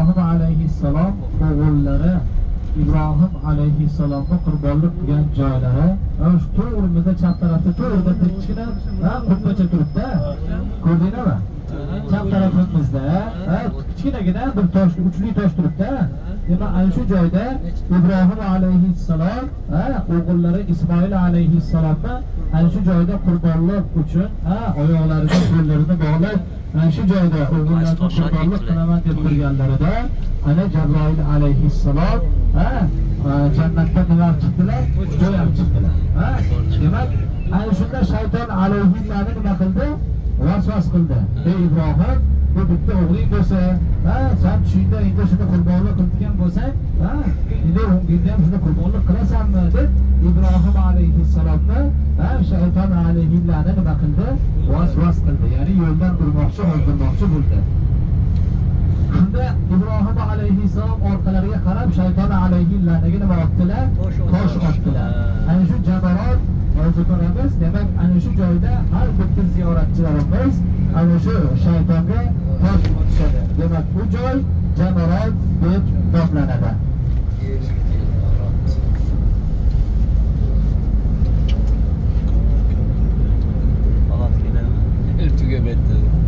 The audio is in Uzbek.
ibrohim alayhissalom o'g'illari ibrohim alayhissalomni qurbonlik qilgan joylari mana shu to'g'rimizda chap tarafda to'g'rida kichkina qubbacha turibdi, ko'rdinglarmi? Chap tarafimizda kichkinagina bir tosh, uchli tosh turibdi. Demak, ana shu joyda ibrohim alayhissalom o'g'illari ismoil alayhissalomni ana shu joyda qurbonlik uchun oyoqlariga qo'llarini bog'lab ana shu joyda o'g'illarni qurbonlik qilaman deb turganlarida ana Jabroil alayhissalom jannatda nima chiqdilar? Joy ham chiqdilar. Demak, ana shunda shayton alayhissalomni nima qildi? Vasvas qildi. Ey Ibrohim, bu bitta o'g'ling bo'lsa, sen tushingda endi shuni qurbonlik qilgan bo'lsang, endi o'ngingda ham shuni qurbonlik qilasanmi deb Ibrohim alayhissalomni shayton alayhissalomni nima qildi? Vasvas qildi. Ya'ni yo'ldan urmoqchi, o'ldirmoqchi bo'ldi. Shunda Ibrohim alayhissalom orqalariga qarab shayton alayhissalomga nima otdilar? Tosh otdilar. Ana shu jabarot hozir ko'ramiz. Demak, ana shu joyda har bitta ziyoratchilarimiz ana shu shaytonga tosh otishadi. Demak, bu joy jabarot deb nomlanadi. Tugab etdi.